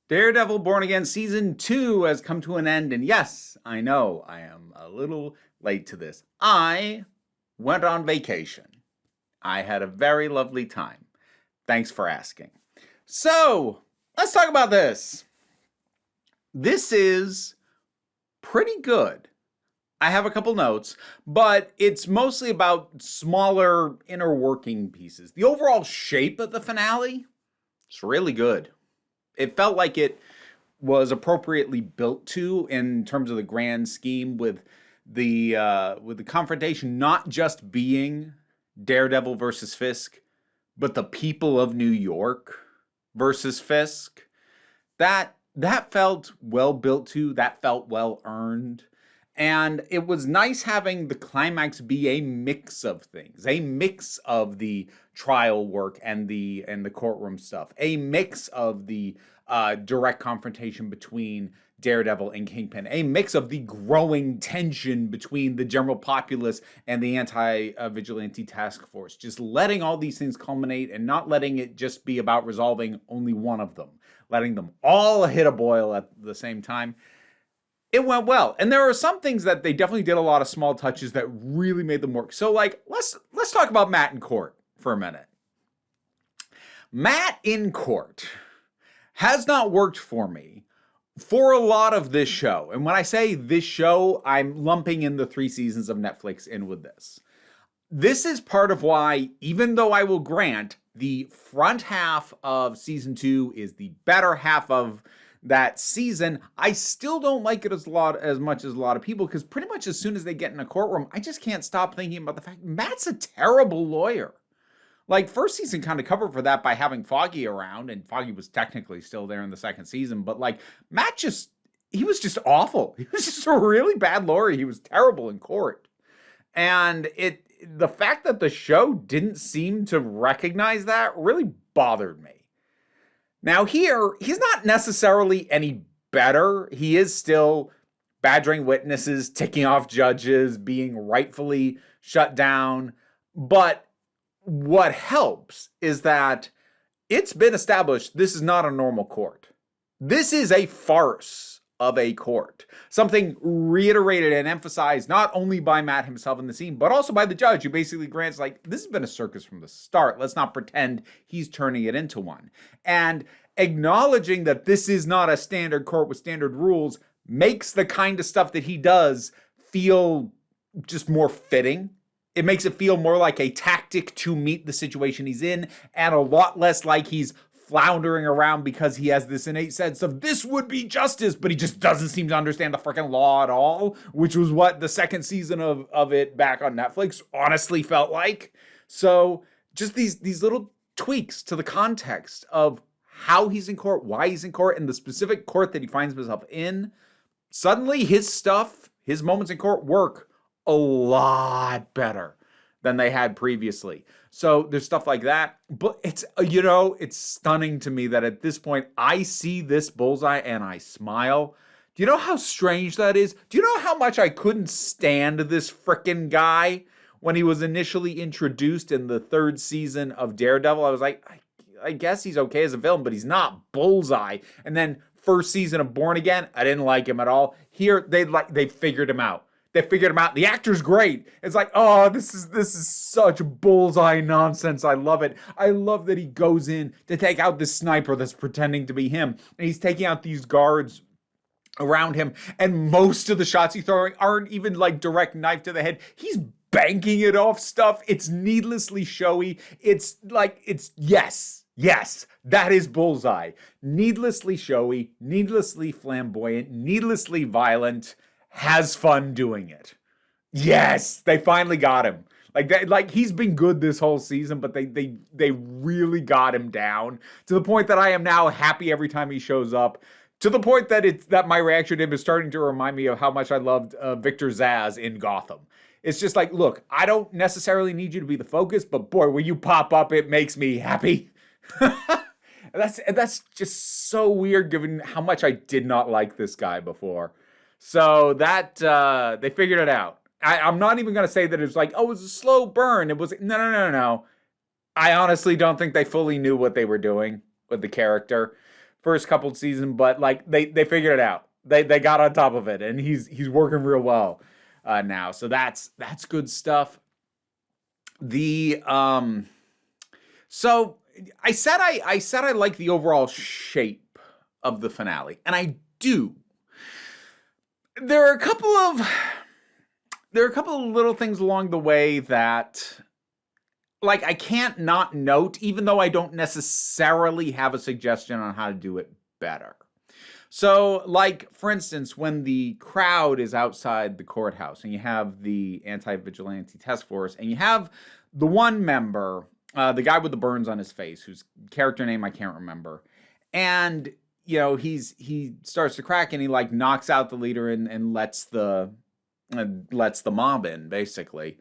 Daredevil Born Again Season 2 has come to an end, and yes, I know I am a little late to this. I went on vacation. I had a very lovely time. Thanks for asking. So, let's talk about this. This is pretty good. I have a couple notes, but it's mostly about smaller inner working pieces. The overall shape of the finale, it's really good. It felt like it was appropriately built to in terms of the grand scheme with the confrontation not just being Daredevil versus Fisk, but the people of New York versus Fisk. That felt well built to, that felt well earned. And it was nice having the climax be a mix of things, a mix of the trial work and the courtroom stuff, a mix of the direct confrontation between Daredevil and Kingpin, a mix of the growing tension between the general populace and the anti-vigilante task force. Just letting all these things culminate and not letting it just be about resolving only one of them, letting them all hit a boil at the same time. It went well. And there are some things that they definitely did a lot of small touches that really made them work. So let's talk about Matt in court for a minute. Matt in court has not worked for me for a lot of this show. And when I say this show, I'm lumping in the 3 seasons of Netflix in with this. This is part of why, even though I will grant the front half of season 2 is the better half of that season, I still don't like it as much as a lot of people, because pretty much as soon as they get in a courtroom, I just can't stop thinking about the fact Matt's a terrible lawyer. Like, first season kind of covered for that by having Foggy around, and Foggy was technically still there in the second season, but like, Matt he was just awful. He was just a really bad lawyer. He was terrible in court. And the fact that the show didn't seem to recognize that really bothered me. Now here, he's not necessarily any better. He is still badgering witnesses, ticking off judges, being rightfully shut down. But what helps is that it's been established this is not a normal court. This is a farce of a court. Something reiterated and emphasized not only by Matt himself in the scene, but also by the judge, who basically grants, like, this has been a circus from the start. Let's not pretend he's turning it into one. And acknowledging that this is not a standard court with standard rules makes the kind of stuff that he does feel just more fitting. It makes it feel more like a tactic to meet the situation he's in, and a lot less like he's floundering around because he has this innate sense of this would be justice, but he just doesn't seem to understand the freaking law at all, which was what the second season of it back on Netflix honestly felt like. So just these little tweaks to the context of how he's in court, why he's in court, and the specific court that he finds himself in, suddenly his moments in court work a lot better than they had previously. So there's stuff like that. But it's stunning to me that at this point, I see this Bullseye and I smile. Do you know how strange that is? Do you know how much I couldn't stand this frickin' guy when he was initially introduced in the 3rd season of Daredevil? I was like, I guess he's okay as a villain, but he's not Bullseye. And then 1st season of Born Again, I didn't like him at all. Here, they figured him out. They figured him out. The actor's great. It's like, oh, this is such Bullseye nonsense. I love it. I love that he goes in to take out this sniper that's pretending to be him. And he's taking out these guards around him. And most of the shots he's throwing aren't even like direct knife to the head. He's banking it off stuff. It's needlessly showy. Yes, that is Bullseye. Needlessly showy, needlessly flamboyant, needlessly violent. Has fun doing it. Yes, they finally got him. Like he's been good this whole season, but they really got him down to the point that I am now happy every time he shows up. To the point that my reaction to him is starting to remind me of how much I loved Victor Zsasz in Gotham. It's just like, look, I don't necessarily need you to be the focus, but boy, when you pop up, it makes me happy. That's just so weird, given how much I did not like this guy before. So that, they figured it out. I'm not even going to say that it was like, oh, it was a slow burn. It was, no. I honestly don't think they fully knew what they were doing with the character. first couple of seasons, but like they figured it out. They got on top of it, and he's working real well now. So that's good stuff. The so I said I like the overall shape of the finale, and I do. There are a couple of little things along the way that, like, I can't not note, even though I don't necessarily have a suggestion on how to do it better. So, like, for instance, when the crowd is outside the courthouse and you have the anti-vigilante task force and you have the one member, the guy with the burns on his face, whose character name I can't remember, and he starts to crack and he like knocks out the leader and lets the mob in, basically.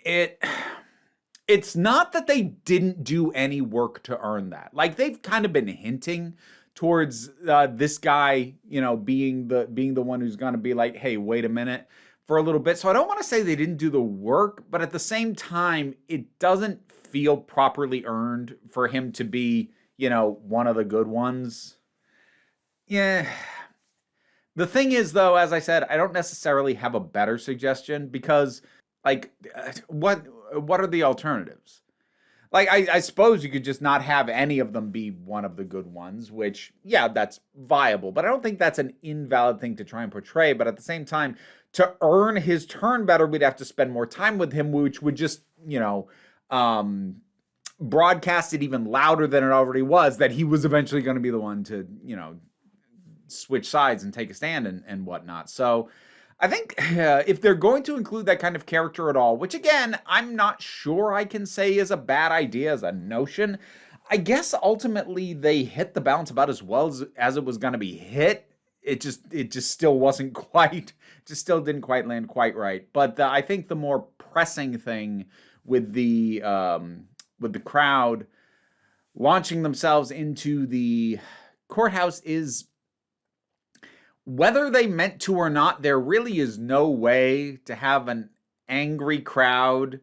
It's not that they didn't do any work to earn that. Like, they've kind of been hinting towards this guy, being the one who's going to be like, hey, wait a minute, for a little bit. So I don't want to say they didn't do the work, but at the same time, it doesn't feel properly earned for him to be, one of the good ones. Yeah. The thing is, though, as I said, I don't necessarily have a better suggestion because, like, what are the alternatives? Like, I suppose you could just not have any of them be one of the good ones, which, yeah, that's viable. But I don't think that's an invalid thing to try and portray. But at the same time, to earn his turn better, we'd have to spend more time with him, which would just, broadcast it even louder than it already was, that he was eventually going to be the one to, switch sides and take a stand and whatnot. So I think if they're going to include that kind of character at all, which again, I'm not sure I can say is a bad idea as a notion, I guess ultimately they hit the balance about as well as it was going to be hit. It just still wasn't quite, just still didn't quite land quite right. But I think the more pressing thing with the crowd launching themselves into the courthouse is, whether they meant to or not, there really is no way to have an angry crowd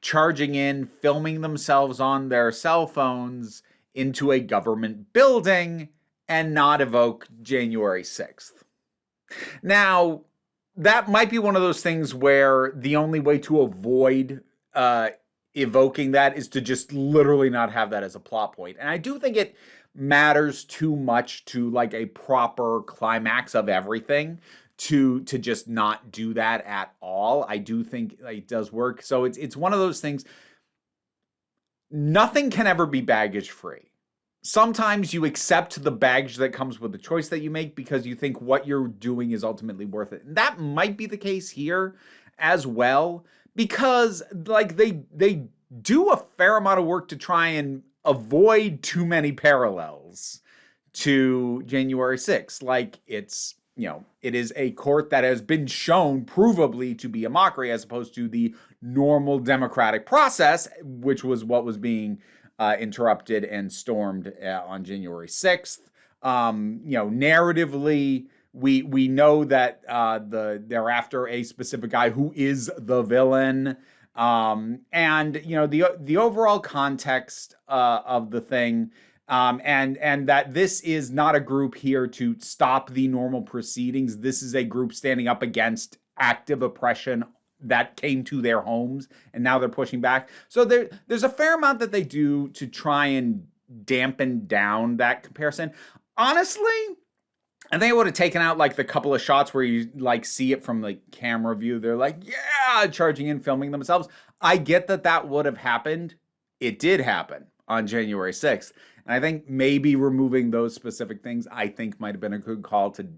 charging in, filming themselves on their cell phones into a government building and not evoke January 6th. Now, that might be one of those things where the only way to avoid evoking that is to just literally not have that as a plot point. And I do think it matters too much to like a proper climax of everything to just not do that at all. I do think it does work. So it's one of those things. Nothing can ever be baggage free. Sometimes you accept the baggage that comes with the choice that you make because you think what you're doing is ultimately worth it. And that might be the case here as well, because like they do a fair amount of work to try and avoid too many parallels to January 6th. Like, it's, it is a court that has been shown provably to be a mockery as opposed to the normal democratic process, which was what was being interrupted and stormed on January 6th. Narratively, we know that they're after a specific guy who is the villain. And the overall context of the thing, and that this is not a group here to stop the normal proceedings. This is a group standing up against active oppression that came to their homes, and now they're pushing back. So there's a fair amount that they do to try and dampen down that comparison. Honestly, I think I would have taken out like the couple of shots where you like see it from the camera view. They're like, yeah, charging in, filming themselves. I get that would have happened. It did happen on January 6th. And I think maybe removing those specific things, I think might have been a good call to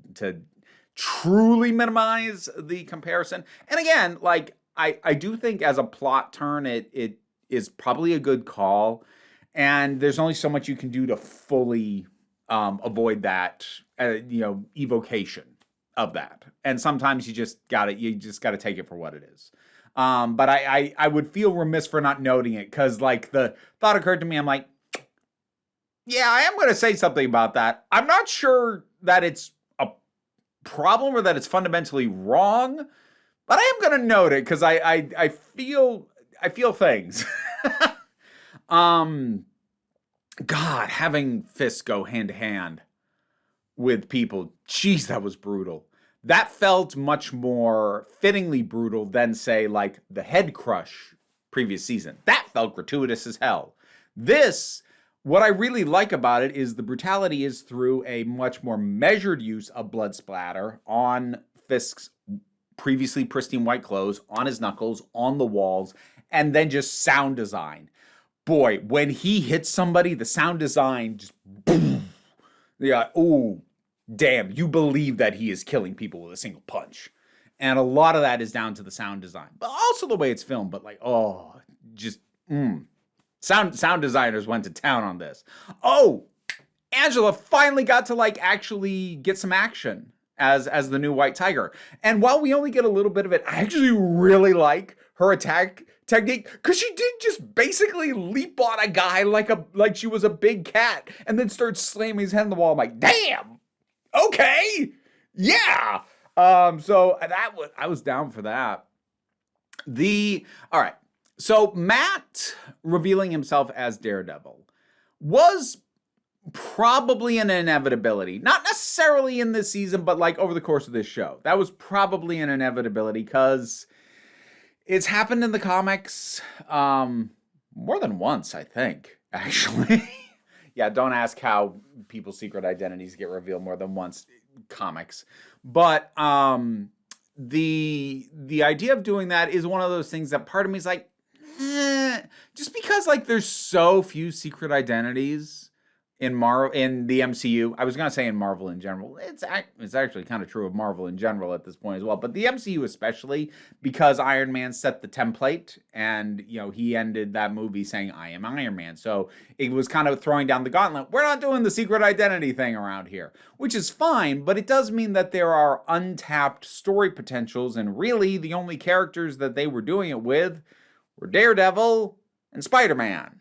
truly minimize the comparison. And again, like I do think as a plot turn, it is probably a good call. And there's only so much you can do to fully avoid that, evocation of that. And sometimes you just gotta take it for what it is. But I would feel remiss for not noting it, because like the thought occurred to me, I'm like, yeah, I am going to say something about that. I'm not sure that it's a problem or that it's fundamentally wrong, but I am going to note it because I feel things. God, having fists go hand to hand with people, jeez, that was brutal. That felt much more fittingly brutal than, say, like the head crush previous season. That felt gratuitous as hell. This, what I really like about it is the brutality is through a much more measured use of blood splatter on Fisk's previously pristine white clothes, on his knuckles, on the walls, and then just sound design. Boy, when he hits somebody, the sound design just boom. Yeah, ooh, damn, you believe that he is killing people with a single punch. And a lot of that is down to the sound design, but also the way it's filmed. But like, oh, just sound designers went to town on this. Oh, Angela finally got to like actually get some action as the new White Tiger. And while we only get a little bit of it, I actually really like her attack technique, because she did just basically leap on a guy like she was a big cat and then start slamming his head on the wall. I'm like, damn, okay, yeah. So I was down for that. All right. So Matt revealing himself as Daredevil was probably an inevitability. Not necessarily in this season, but like over the course of this show. That was probably an inevitability because it's happened in the comics more than once, I think, actually. Yeah, don't ask how people's secret identities get revealed more than once. Comics. But the idea of doing that is one of those things that part of me is like, just because like there's so few secret identities in the MCU. I was gonna say in Marvel in general. It's actually kind of true of Marvel in general at this point as well, but the MCU especially, because Iron Man set the template, and he ended that movie saying I am Iron Man. So it was kind of throwing down the gauntlet. We're not doing the secret identity thing around here, which is fine, but it does mean that there are untapped story potentials, and really the only characters that they were doing it with were Daredevil and Spider-Man.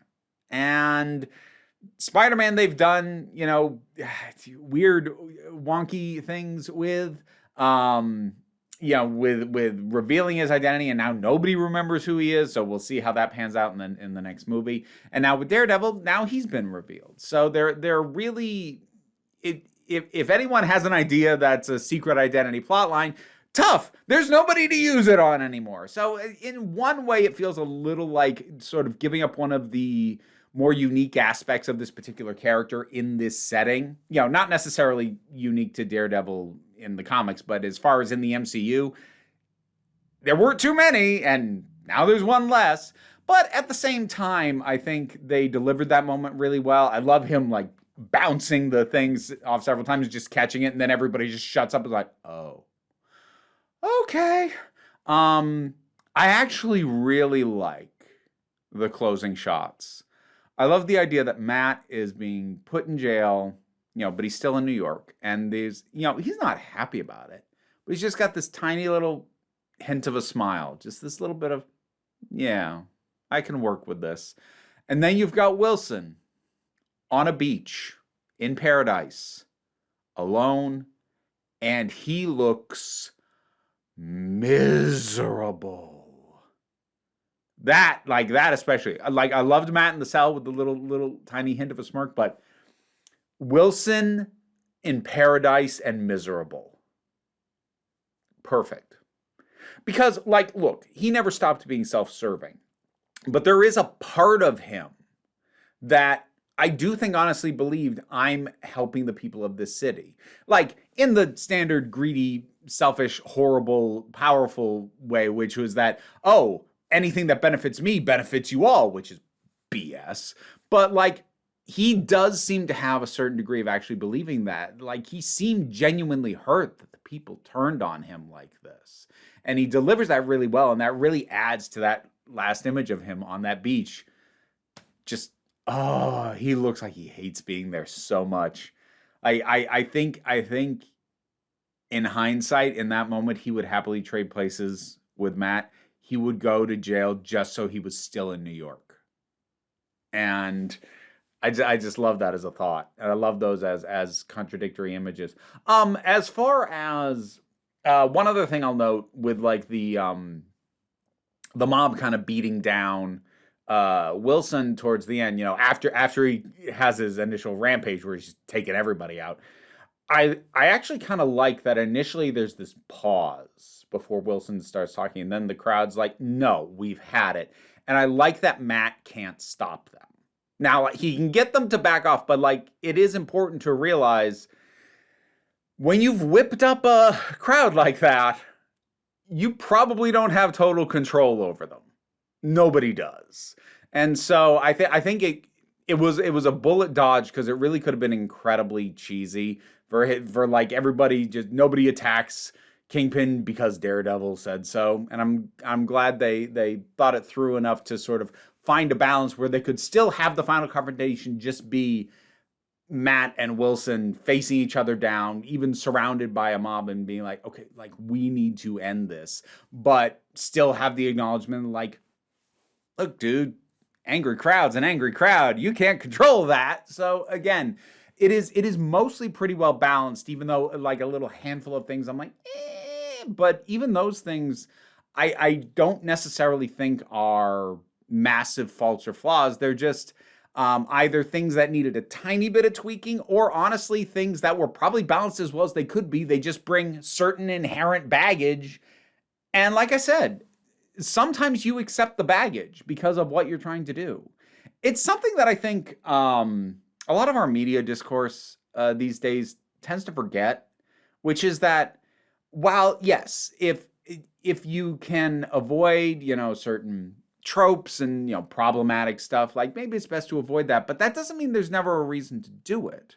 And Spider-Man, they've done, weird, wonky things with, with revealing his identity, and now nobody remembers who he is. So we'll see how that pans out in the next movie. And now with Daredevil, now he's been revealed. So they're really, if anyone has an idea that's a secret identity plotline, tough. There's nobody to use it on anymore. So in one way, it feels a little like sort of giving up one of the more unique aspects of this particular character in this setting. Not necessarily unique to Daredevil in the comics, but as far as in the MCU, there weren't too many, and now there's one less. But at the same time, I think they delivered that moment really well. I love him like bouncing the things off several times, just catching it, and then everybody just shuts up and is like, oh, okay. I actually really like the closing shots. I love the idea that Matt is being put in jail, but he's still in New York. And he's not happy about it. But he's just got this tiny little hint of a smile. Just this little bit of, yeah, I can work with this. And then you've got Wilson on a beach in paradise, alone. And he looks miserable. That especially. Like, I loved Matt in the cell with the little tiny hint of a smirk, but Wilson in paradise and miserable. Perfect. Because, like, look, he never stopped being self-serving. But there is a part of him that I do think honestly believed I'm helping the people of this city. Like, in the standard greedy, selfish, horrible, powerful way, which was that, oh, anything that benefits me benefits you all, which is BS. But like, he does seem to have a certain degree of actually believing that. Like, he seemed genuinely hurt that the people turned on him like this. And he delivers that really well. And that really adds to that last image of him on that beach. Just, oh, he looks like he hates being there so much. I think in hindsight, in that moment, he would happily trade places with Matt. He would go to jail just so he was still in New York. And I just love that as a thought. And I love those as contradictory images. As far as one other thing I'll note with like the mob kind of beating down Wilson towards the end, after he has his initial rampage where he's taking everybody out. I actually kind of like that initially there's this pause before Wilson starts talking, and then the crowd's like, no, we've had it. And I like that Matt can't stop them. Now, he can get them to back off, but it is important to realize when you've whipped up a crowd like that, you probably don't have total control over them. Nobody does. And so I think it was a bullet dodge, because it really could have been incredibly cheesy for everybody, just nobody attacks Kingpin because Daredevil said so. And I'm glad they thought it through enough to sort of find a balance where they could still have the final confrontation just be Matt and Wilson facing each other down, even surrounded by a mob, and being like, okay, we need to end this, but still have the acknowledgement look, dude, angry crowd's an angry crowd. You can't control that. So again, it is mostly pretty well balanced, even though a little handful of things I'm like, but even those things I don't necessarily think are massive faults or flaws. They're just either things that needed a tiny bit of tweaking, or honestly things that were probably balanced as well as they could be. They just bring certain inherent baggage. And like I said, sometimes you accept the baggage because of what you're trying to do. It's something that I think a lot of our media discourse these days tends to forget, which is that while, yes, if you can avoid, certain tropes and, problematic stuff, maybe it's best to avoid that, but that doesn't mean there's never a reason to do it.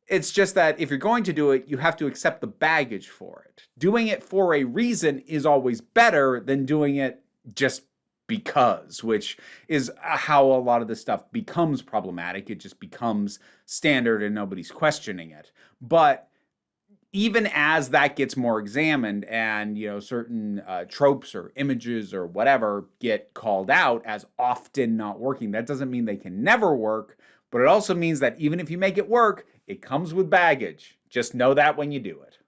It's just that if you're going to do it, you have to accept the baggage for it. Doing it for a reason is always better than doing it just because, which is how a lot of this stuff becomes problematic. It just becomes standard and nobody's questioning it. But even as that gets more examined and, certain tropes or images or whatever get called out as often not working, that doesn't mean they can never work, but it also means that even if you make it work, it comes with baggage. Just know that when you do it.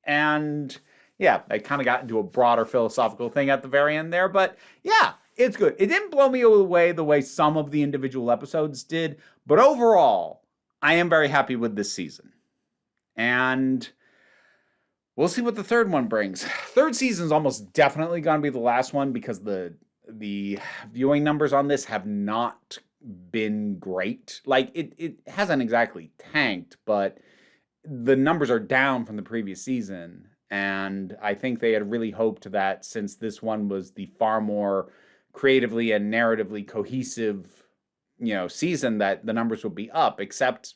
And yeah, I kind of got into a broader philosophical thing at the very end there, but yeah, it's good. It didn't blow me away the way some of the individual episodes did, but overall, I am very happy with this season. And we'll see what the third one brings. Third season is almost definitely going to be the last one, because the viewing numbers on this have not been great. It hasn't exactly tanked, but the numbers are down from the previous season. And I think they had really hoped that since this one was the far more creatively and narratively cohesive, season, that the numbers would be up, except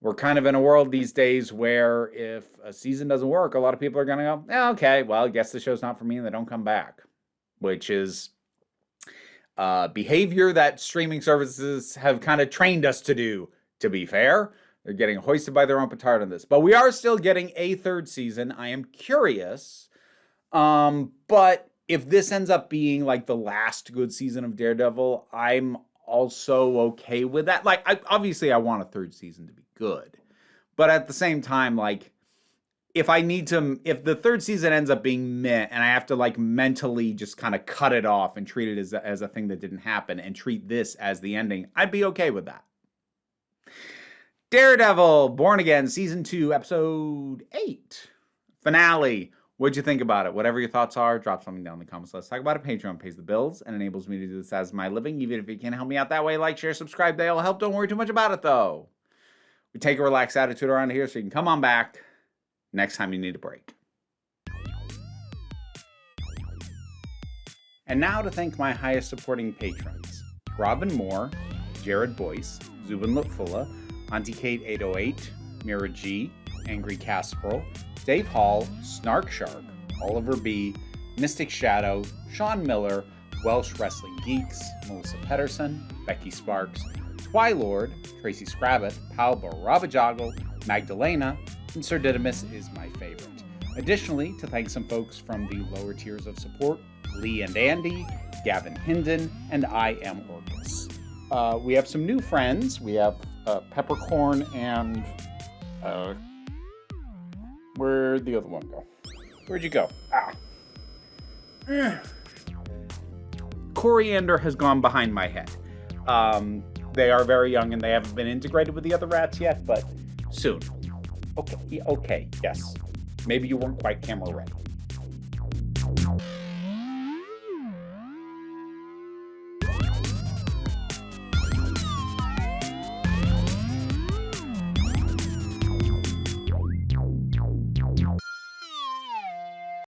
we're kind of in a world these days where if a season doesn't work, a lot of people are going to go, okay, well, I guess the show's not for me, and they don't come back, which is behavior that streaming services have kind of trained us to do, to be fair. They're getting hoisted by their own petard on this. But we are still getting a third season. I am curious. But if this ends up being the last good season of Daredevil, I'm also okay with that. Obviously I want a third season to be good. But at the same time, if the third season ends up being meh, and I have to mentally just kind of cut it off and treat it as a thing that didn't happen and treat this as the ending, I'd be okay with that. Daredevil, Born Again, Season 2, Episode 8. Finale. What'd you think about it? Whatever your thoughts are, drop something down in the comments. Let's talk about it. Patreon pays the bills and enables me to do this as my living. Even if you can't help me out that way, like, share, subscribe. They all help. Don't worry too much about it, though. We take a relaxed attitude around here, so you can come on back next time you need a break. And now to thank my highest supporting patrons: Robin Moore, Jared Boyce, Zubin Lutfula, Auntie Kate 808, Mira G, Angry Casperl, Dave Hall, Snark Shark, Oliver B, Mystic Shadow, Sean Miller, Welsh Wrestling Geeks, Melissa Pedersen, Becky Sparks, Twylord, Tracy Scrabbit, Paul Barabajoggle, Magdalena, and Sir Didymus is my favorite. Additionally, to thank some folks from the lower tiers of support: Lee and Andy, Gavin Hinden, and I Am Orcus. We have some new friends. We have Peppercorn and where'd the other one go? Where'd you go? coriander has gone behind my head. They are very young and they haven't been integrated with the other rats yet, but soon. Okay, yes. Maybe you weren't quite camera ready.